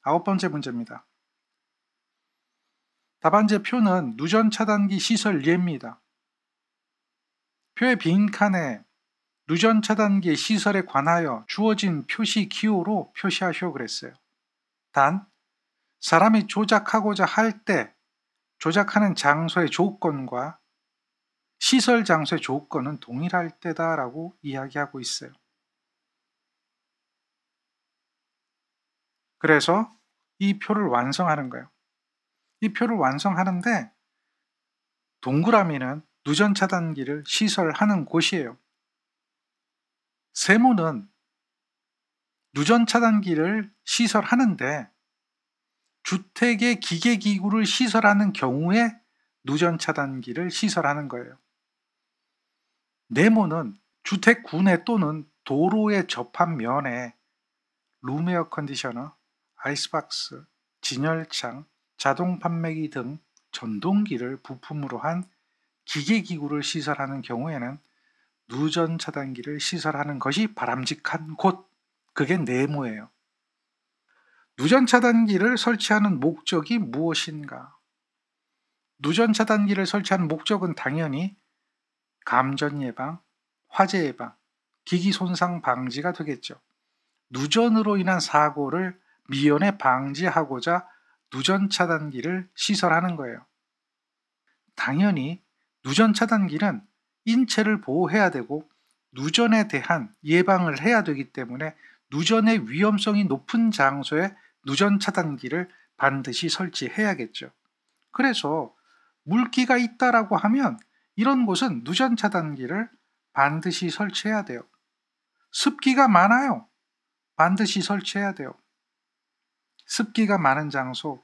9번째 문제입니다. 답안지의 표는 누전 차단기 시설 예입니다. 표의 빈칸에 누전 차단기 시설에 관하여 주어진 표시 기호로 표시하시오 그랬어요. 단, 사람이 조작하고자 할 때 조작하는 장소의 조건과 시설 장소의 조건은 동일할 때다라고 이야기하고 있어요. 그래서 이 표를 완성하는 거예요. 이 표를 완성하는데 동그라미는 누전 차단기를 시설하는 곳이에요. 세모는 누전 차단기를 시설하는데 주택의 기계기구를 시설하는 경우에 누전 차단기를 시설하는 거예요. 네모는 주택 구내 또는 도로에 접한 면에 룸에어 컨디셔너, 아이스박스, 진열창, 자동 판매기 등 전동기를 부품으로 한 기계기구를 시설하는 경우에는 누전 차단기를 시설하는 것이 바람직한 곳, 그게 네모예요. 누전 차단기를 설치하는 목적이 무엇인가? 누전 차단기를 설치하는 목적은 당연히 감전 예방, 화재 예방, 기기 손상 방지가 되겠죠. 누전으로 인한 사고를 미연에 방지하고자 누전 차단기를 시설하는 거예요. 당연히 누전 차단기는 인체를 보호해야 되고 누전에 대한 예방을 해야 되기 때문에 누전의 위험성이 높은 장소에 누전 차단기를 반드시 설치해야겠죠. 그래서 물기가 있다라고 하면 이런 곳은 누전 차단기를 반드시 설치해야 돼요. 습기가 많아요. 반드시 설치해야 돼요. 습기가 많은 장소,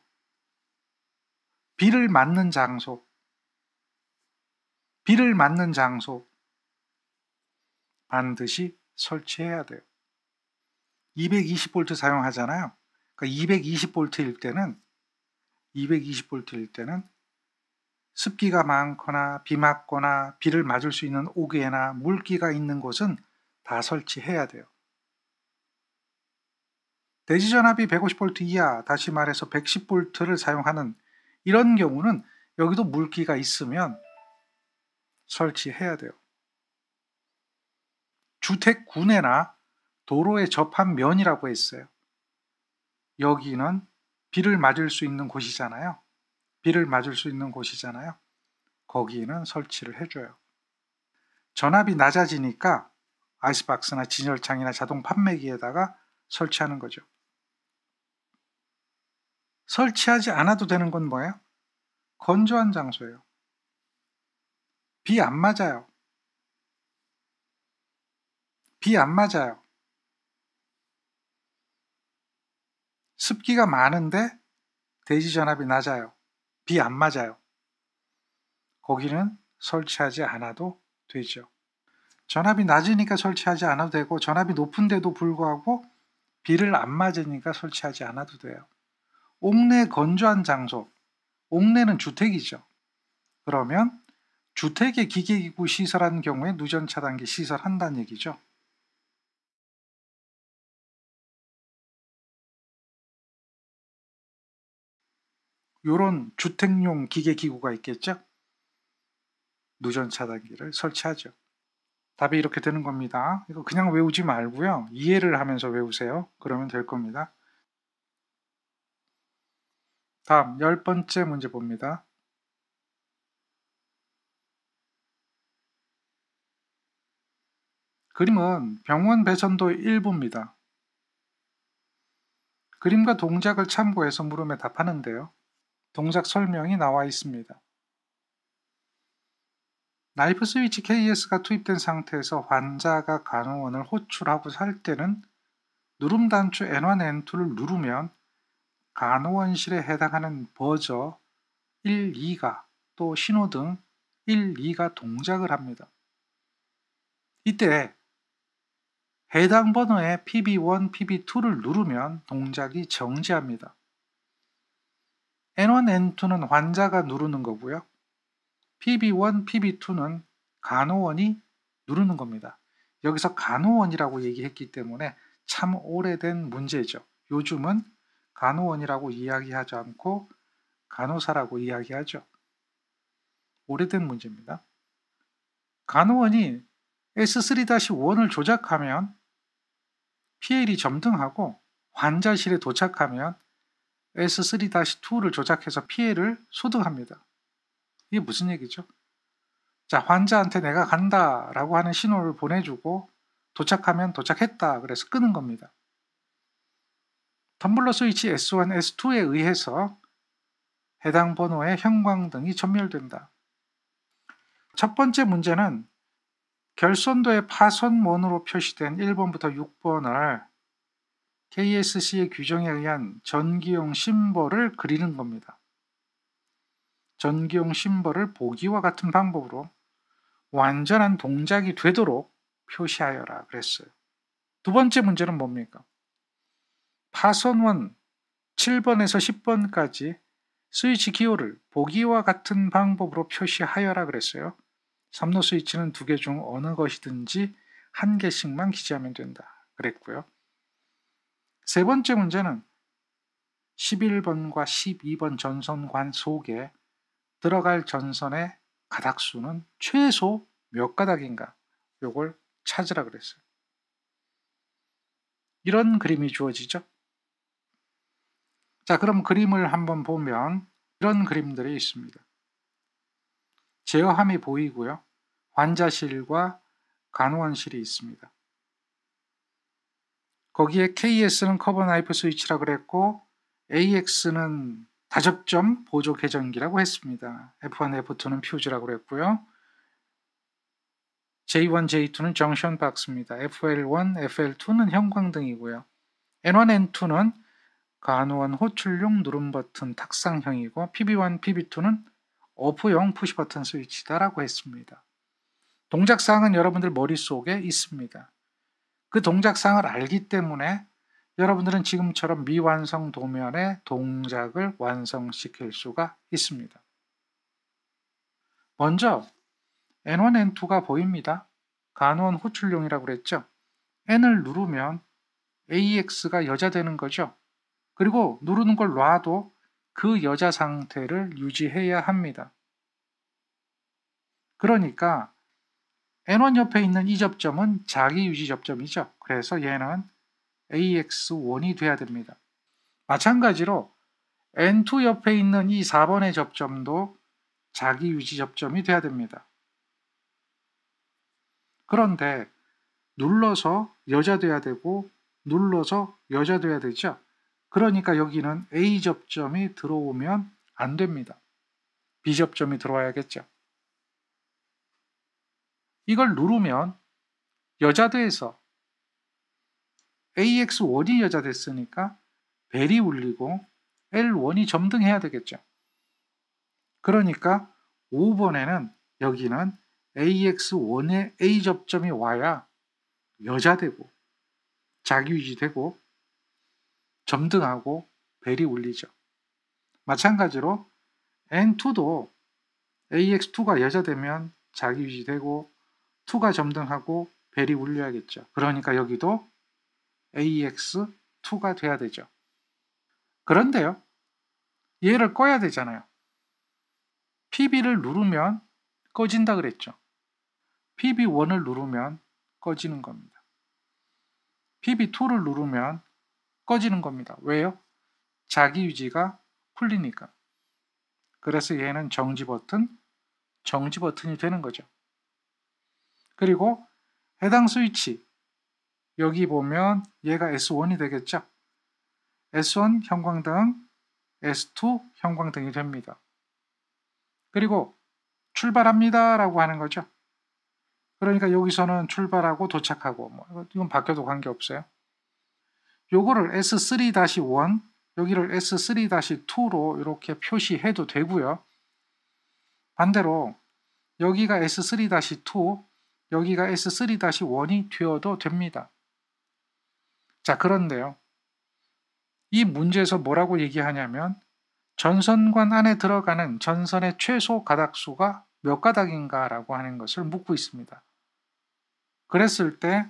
비를 맞는 장소, 반드시 설치해야 돼요. 220V 사용하잖아요. 그러니까 220V일 때는 습기가 많거나 비 맞거나 비를 맞을 수 있는 옥외나 물기가 있는 곳은 다 설치해야 돼요. 대지전압이 150V 이하, 다시 말해서 110V를 사용하는 이런 경우는 여기도 물기가 있으면 설치해야 돼요. 주택 구내나 도로에 접한 면이라고 했어요. 여기는 비를 맞을 수 있는 곳이잖아요. 거기는 설치를 해줘요. 전압이 낮아지니까 아이스박스나 진열창이나 자동 판매기에다가 설치하는 거죠. 설치하지 않아도 되는 건 뭐예요? 건조한 장소예요. 비 안 맞아요. 습기가 많은데 대지 전압이 낮아요. 비 안 맞아요. 거기는 설치하지 않아도 되죠. 전압이 낮으니까 설치하지 않아도 되고 전압이 높은데도 불구하고 비를 안 맞으니까 설치하지 않아도 돼요. 옥내 건조한 장소, 옥내는 주택이죠. 그러면 주택에 기계기구 시설하는 경우에 누전 차단기 시설한다는 얘기죠. 이런 주택용 기계기구가 있겠죠. 누전 차단기를 설치하죠. 답이 이렇게 되는 겁니다. 이거 그냥 외우지 말고요. 이해를 하면서 외우세요. 그러면 될 겁니다. 다음 10번째 문제 봅니다. 그림은 병원 배선도 일부입니다. 그림과 동작을 참고해서 물음에 답하는데요. 동작 설명이 나와 있습니다. 나이프 스위치 KS가 투입된 상태에서 환자가 간호원을 호출하고 살 때는 누름 단추 N1, N2를 누르면 간호원실에 해당하는 버저 1, 2가 또 신호등 1, 2가 동작을 합니다. 이때 해당 번호의 PB1, PB2를 누르면 동작이 정지합니다. N1, N2는 환자가 누르는 거고요. PB1, PB2는 간호원이 누르는 겁니다. 여기서 간호원이라고 얘기했기 때문에 참 오래된 문제죠. 요즘은 간호원이라고 이야기하지 않고 간호사라고 이야기하죠. 오래된 문제입니다. 간호원이 S3-1을 조작하면 PL이 점등하고 환자실에 도착하면 S3-2를 조작해서 PL을 소등합니다. 이게 무슨 얘기죠? 자, 환자한테 내가 간다 라고 하는 신호를 보내주고 도착하면 도착했다 그래서 끄는 겁니다. 텀블러 스위치 S1, S2에 의해서 해당 번호의 형광등이 전멸된다. 첫 번째 문제는 결선도의 파손원으로 표시된 1번부터 6번을 KSC의 규정에 의한 전기용 심벌을 그리는 겁니다. 전기용 심벌을 보기와 같은 방법으로 완전한 동작이 되도록 표시하여라 그랬어요. 두 번째 문제는 뭡니까? 파손원 7번에서 10번까지 스위치 기호를 보기와 같은 방법으로 표시하여라 그랬어요. 3로 스위치는 2개 중 어느 것이든지 1개씩만 기재하면 된다 그랬고요. 세 번째 문제는 11번과 12번 전선관 속에 들어갈 전선의 가닥수는 최소 몇 가닥인가? 요걸 찾으라 그랬어요. 이런 그림이 주어지죠. 자, 그럼 그림을 한번 보면 이런 그림들이 있습니다. 제어함이 보이고요. 환자실과 간호원실이 있습니다. 거기에 KS는 커버 나이프 스위치라고 그랬고 AX는 다접점 보조 계전기라고 했습니다. F1, F2는 퓨즈라고 그랬고요. J1, J2는 정션 박스입니다. FL1, FL2는 형광등이고요. N1, N2는 간호원 호출용 누름 버튼 탁상형이고 PB1, PB2는 오프용 푸시 버튼 스위치다라고 했습니다. 동작사항은 여러분들 머릿속에 있습니다. 그 동작사항을 알기 때문에 여러분들은 지금처럼 미완성 도면의 동작을 완성시킬 수가 있습니다. 먼저 N1, N2가 보입니다. 간호원 호출용이라고 그랬죠. N을 누르면 AX가 여자 되는 거죠. 그리고 누르는 걸 놔도 그 여자 상태를 유지해야 합니다. 그러니까 N1 옆에 있는 이 접점은 자기 유지 접점이죠. 그래서 얘는 AX1이 돼야 됩니다. 마찬가지로 N2 옆에 있는 이 4번의 접점도 자기 유지 접점이 돼야 됩니다. 그런데 눌러서 여자 돼야 되고 눌러서 여자 돼야 되죠. 그러니까 여기는 A 접점이 들어오면 안 됩니다. B 접점이 들어와야겠죠. 이걸 누르면 여자 돼서 AX1이 여자 됐으니까 벨이 울리고 L1이 점등해야 되겠죠. 그러니까 5번에는 여기는 AX1의 A 접점이 와야 여자 되고 자기 유지되고 점등하고 벨이 울리죠. 마찬가지로 N2도 AX2가 여자 되면 자기 유지되고 2가 점등하고 벨이 울려야겠죠. 그러니까 여기도 AX2가 돼야 되죠. 그런데요, 얘를 꺼야 되잖아요. PB를 누르면 꺼진다 그랬죠. PB1을 누르면 꺼지는 겁니다. PB2를 누르면 꺼지는 겁니다. 왜요? 자기 유지가 풀리니까. 그래서 얘는 정지 버튼이 되는 거죠. 그리고 해당 스위치, 여기 보면 얘가 S1이 되겠죠. S1 형광등, S2 형광등이 됩니다. 그리고 출발합니다 라고 하는 거죠. 그러니까 여기서는 출발하고 도착하고 이건 바뀌어도 관계없어요. 요거를 S3-1, 여기를 S3-2로 이렇게 표시해도 되고요. 반대로 여기가 S3-2, 여기가 S3-1이 되어도 됩니다. 자, 그런데요. 이 문제에서 뭐라고 얘기하냐면 전선관 안에 들어가는 전선의 최소 가닥수가 몇 가닥인가 라고 하는 것을 묻고 있습니다. 그랬을 때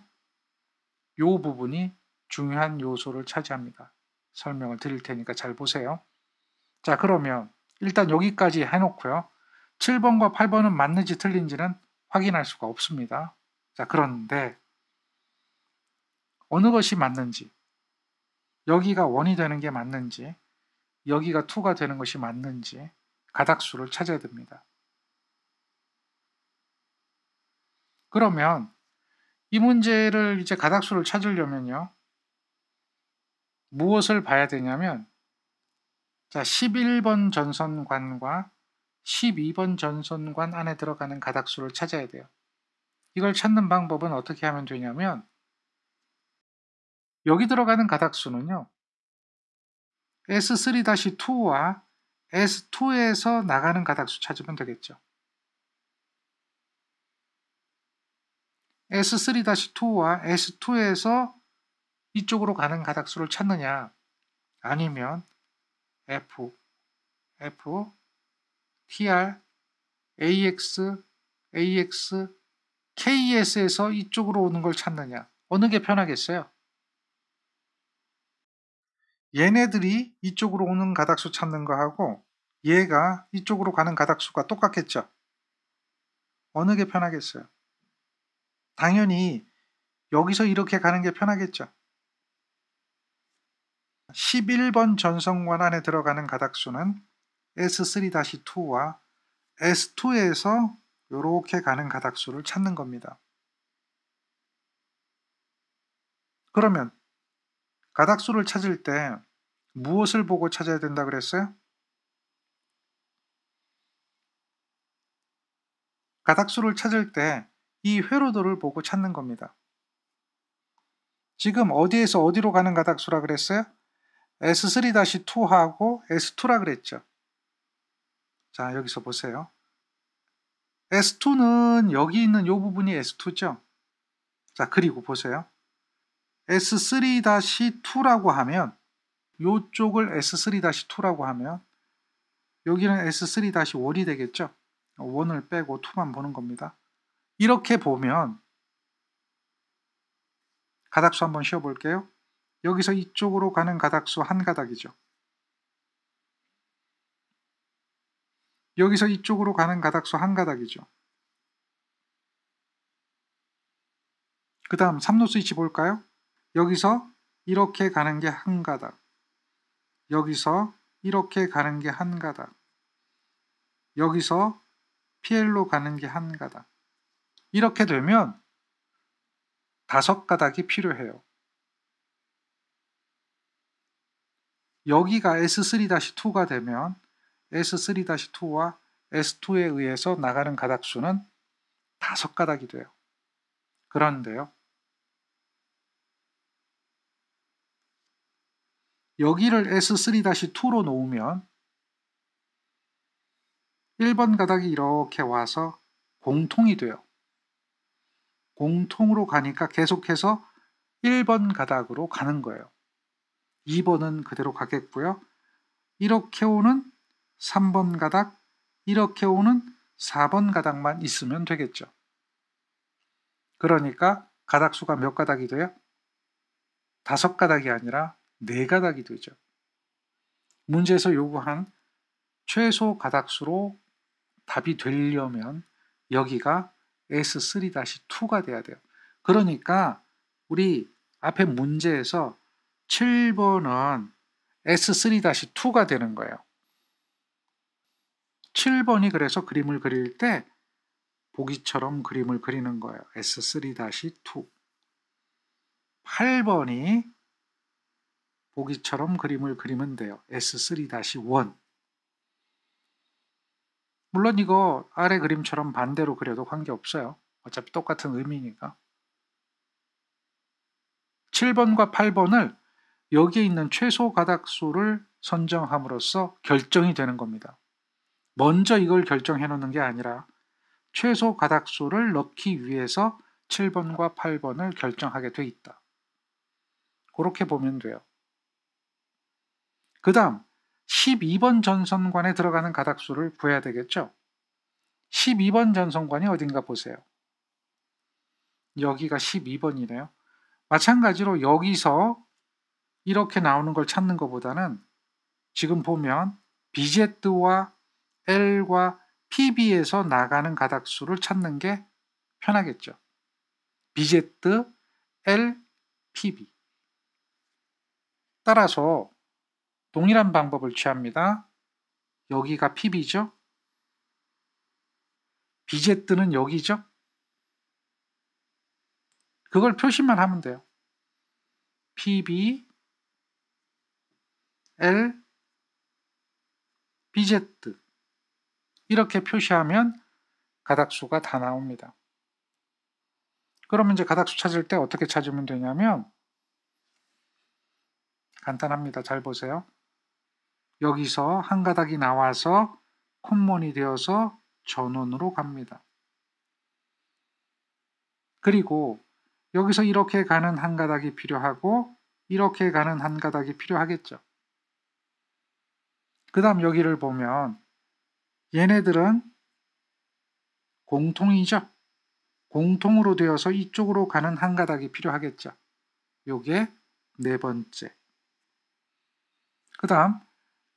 이 부분이 중요한 요소를 차지합니다. 설명을 드릴 테니까 잘 보세요. 자, 그러면 일단 여기까지 해놓고요. 7번과 8번은 맞는지 틀린지는 확인할 수가 없습니다. 자, 그런데 어느 것이 맞는지, 여기가 1이 되는 게 맞는지, 여기가 2가 되는 것이 맞는지 가닥수를 찾아야 됩니다. 그러면 이 문제를 이제 가닥수를 찾으려면요. 무엇을 봐야 되냐면, 자, 11번 전선관과 12번 전선관 안에 들어가는 가닥수를 찾아야 돼요. 이걸 찾는 방법은 어떻게 하면 되냐면, 여기 들어가는 가닥수는요. S3-2와 S2에서 나가는 가닥수 찾으면 되겠죠. S3-2와 S2에서 이쪽으로 가는 가닥수를 찾느냐, 아니면 F, TR, AX, KS에서 이쪽으로 오는 걸 찾느냐, 어느 게 편하겠어요? 얘네들이 이쪽으로 오는 가닥수 찾는 거하고 얘가 이쪽으로 가는 가닥수가 똑같겠죠? 어느 게 편하겠어요? 당연히 여기서 이렇게 가는 게 편하겠죠? 11번 전선관 안에 들어가는 가닥수는 S3-2와 S2에서 이렇게 가는 가닥수를 찾는 겁니다. 그러면 가닥수를 찾을 때 무엇을 보고 찾아야 된다 그랬어요? 가닥수를 찾을 때 이 회로도를 보고 찾는 겁니다. 지금 어디에서 어디로 가는 가닥수라 그랬어요? S3-2하고 S2라 그랬죠. 자, 여기서 보세요. S2는 여기 있는 이 부분이 S2죠. 자, 그리고 보세요. S3-2라고 하면 이쪽을 S3-2라고 하면 여기는 S3-1이 되겠죠. 1을 빼고 2만 보는 겁니다. 이렇게 보면 가닥수 한번 씌워볼게요. 여기서 이쪽으로 가는 가닥수 한 가닥이죠. 여기서 이쪽으로 가는 가닥수 한 가닥이죠. 그 다음 3로 스위치 볼까요? 여기서 이렇게 가는 게 한 가닥, 여기서 이렇게 가는 게 한 가닥, 여기서 PL로 가는 게 한 가닥. 이렇게 되면 5가닥이 필요해요. 여기가 S3-2가 되면 S3-2와 S2에 의해서 나가는 가닥수는 5가닥이 돼요. 그런데요. 여기를 S3-2로 놓으면 1번 가닥이 이렇게 와서 공통이 돼요. 공통으로 가니까 계속해서 1번 가닥으로 가는 거예요. 2번은 그대로 가겠고요. 이렇게 오는 3번 가닥, 이렇게 오는 4번 가닥만 있으면 되겠죠. 그러니까 가닥수가 몇 가닥이 돼요? 5가닥이 아니라 4가닥이 되죠. 문제에서 요구한 최소 가닥수로 답이 되려면 여기가 S3-2가 돼야 돼요. 그러니까 우리 앞에 문제에서 7번은 S3-2가 되는 거예요. 7번이 그래서 그림을 그릴 때 보기처럼 그림을 그리는 거예요. S3-2. 8번이 보기처럼 그림을 그리면 돼요. S3-1. 물론 이거 아래 그림처럼 반대로 그려도 관계없어요. 어차피 똑같은 의미니까. 7번과 8번을 여기에 있는 최소 가닥수를 선정함으로써 결정이 되는 겁니다. 먼저 이걸 결정해 놓는 게 아니라 최소 가닥수를 넣기 위해서 7번과 8번을 결정하게 돼 있다. 그렇게 보면 돼요. 그 다음 12번 전선관에 들어가는 가닥수를 구해야 되겠죠. 12번 전선관이 어딘가 보세요. 여기가 12번이네요. 마찬가지로 여기서 이렇게 나오는 걸 찾는 것보다는 지금 보면 BZ와 L과 PB에서 나가는 가닥수를 찾는 게 편하겠죠. BZ, L, PB. 따라서 동일한 방법을 취합니다. 여기가 PB죠. BZ는 여기죠. 그걸 표시만 하면 돼요. PB, L, BZ 이렇게 표시하면 가닥수가 다 나옵니다. 그러면 이제 가닥수 찾을 때 어떻게 찾으면 되냐면 간단합니다. 잘 보세요. 여기서 한 가닥이 나와서 콤몬이 되어서 전원으로 갑니다. 그리고 여기서 이렇게 가는 한 가닥이 필요하고 이렇게 가는 한 가닥이 필요하겠죠. 그 다음 여기를 보면 얘네들은 공통이죠. 공통으로 되어서 이쪽으로 가는 한 가닥이 필요하겠죠. 요게 네 번째. 그 다음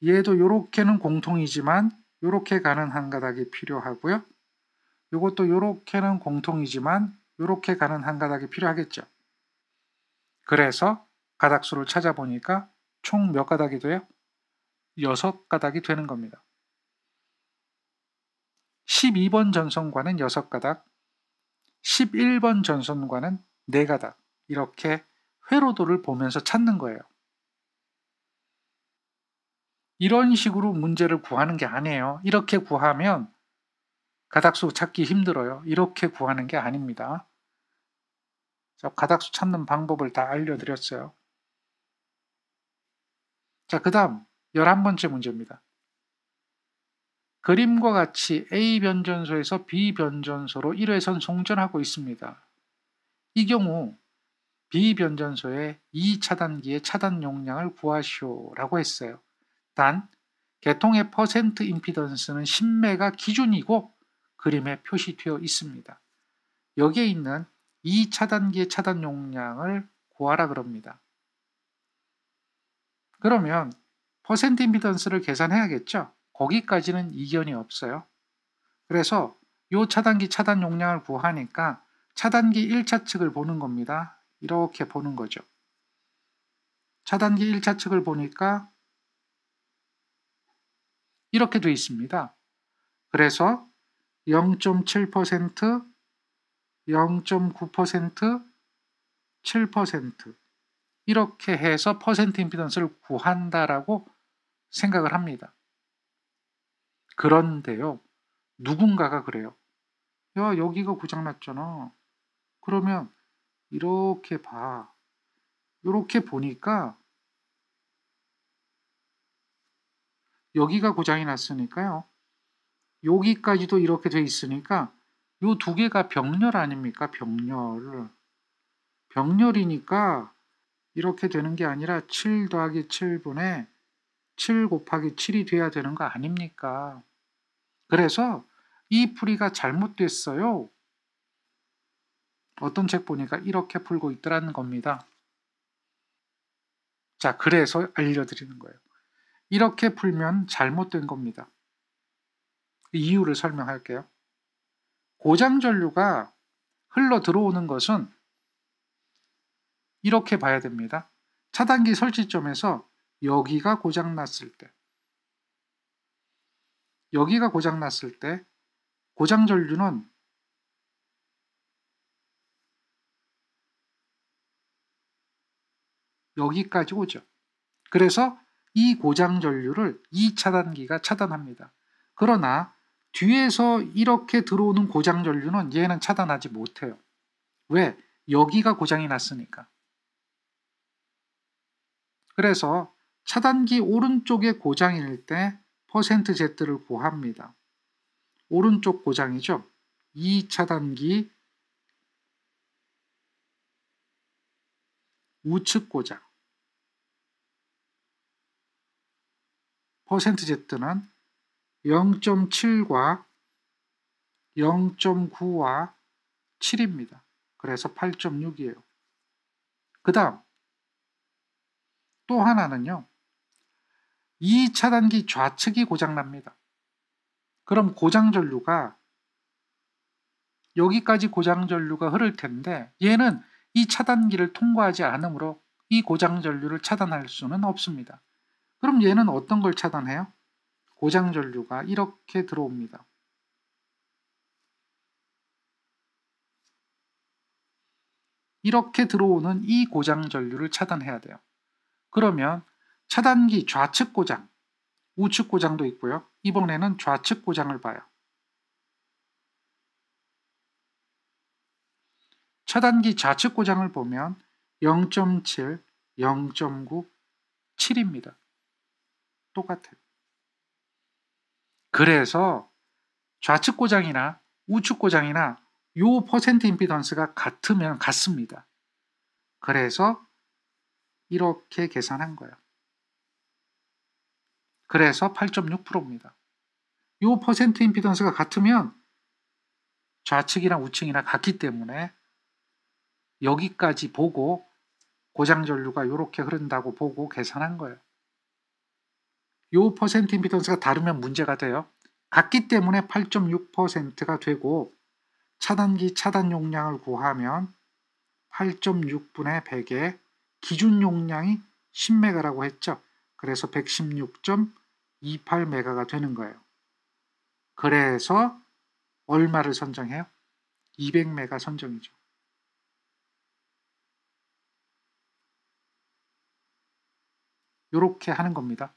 얘도 요렇게는 공통이지만 요렇게 가는 한 가닥이 필요하고요. 요것도 요렇게는 공통이지만 요렇게 가는 한 가닥이 필요하겠죠. 그래서 가닥수를 찾아보니까 총 몇 가닥이 돼요? 6가닥이 되는 겁니다. 12번 전선과는 6가닥, 11번 전선과는 4가닥 이렇게 회로도를 보면서 찾는 거예요. 이런 식으로 문제를 구하는 게 아니에요. 이렇게 구하면 가닥수 찾기 힘들어요. 이렇게 구하는 게 아닙니다. 자, 가닥수 찾는 방법을 다 알려드렸어요. 자, 그 다음 11번째 문제입니다. 그림과 같이 A 변전소에서 B 변전소로 1회선 송전하고 있습니다. 이 경우 B 변전소의 2차단기의 차단 용량을 구하시오라고 했어요. 단 개통의 퍼센트 임피던스는 10매가 기준이고 그림에 표시되어 있습니다. 여기에 있는 2차단기의 차단 용량을 구하라 그럽니다. 그러면 퍼센트 임피던스를 계산해야겠죠? 거기까지는 이견이 없어요. 그래서 이 차단기 차단 용량을 구하니까 차단기 1차 측을 보는 겁니다. 이렇게 보는 거죠. 차단기 1차 측을 보니까 이렇게 되어 있습니다. 그래서 0.7%, 0.9%, 7% 이렇게 해서 퍼센트 임피던스를 구한다라고 생각을 합니다. 그런데요. 누군가가 그래요. 야, 여기가 고장났잖아. 그러면 이렇게 봐. 이렇게 보니까 여기가 고장이 났으니까요. 여기까지도 이렇게 돼 있으니까 요 두 개가 병렬 아닙니까? 병렬. 병렬이니까 이렇게 되는 게 아니라 7 더하기 7분의 7 곱하기 7이 돼야 되는 거 아닙니까? 그래서 이 풀이가 잘못됐어요. 어떤 책 보니까 이렇게 풀고 있더라는 겁니다. 자, 그래서 알려드리는 거예요. 이렇게 풀면 잘못된 겁니다. 이유를 설명할게요. 고장 전류가 흘러 들어오는 것은 이렇게 봐야 됩니다. 차단기 설치점에서 여기가 고장났을 때, 여기가 고장났을 때 고장 전류는 여기까지 오죠. 그래서 이 고장 전류를 이 차단기가 차단합니다. 그러나 뒤에서 이렇게 들어오는 고장 전류는 얘는 차단하지 못해요. 왜? 여기가 고장이 났으니까. 그래서 차단기 오른쪽에 고장일 때 퍼센트 Z를 구합니다. 오른쪽 고장이죠. 이 차단기 우측 고장. 퍼센트 Z는 0.7과 0.9와 7입니다. 그래서 8.6이에요. 그 다음 또 하나는요. 이 차단기 좌측이 고장납니다. 그럼 고장전류가 여기까지 고장전류가 흐를 텐데 얘는 이 차단기를 통과하지 않으므로 이 고장전류를 차단할 수는 없습니다. 그럼 얘는 어떤 걸 차단해요? 고장전류가 이렇게 들어옵니다. 이렇게 들어오는 이 고장전류를 차단해야 돼요. 그러면 차단기 좌측 고장, 우측 고장도 있고요. 이번에는 좌측 고장을 봐요. 차단기 좌측 고장을 보면 0.7, 0.9, 7입니다. 똑같아요. 그래서 좌측 고장이나 우측 고장이나 요 퍼센트 임피던스가 같습니다. 그래서 이렇게 계산한 거예요. 그래서 8.6%입니다. 요 퍼센트 임피던스가 같으면 좌측이나 우측이나 같기 때문에 여기까지 보고 고장 전류가 이렇게 흐른다고 보고 계산한 거예요. 요 퍼센트 임피던스가 다르면 문제가 돼요. 같기 때문에 8.6%가 되고 차단기 차단 용량을 구하면 8.6분의 100에 기준 용량이 10메가라고 했죠. 그래서 116.28메가가 되는 거예요. 그래서 얼마를 선정해요? 200메가 선정이죠. 이렇게 하는 겁니다.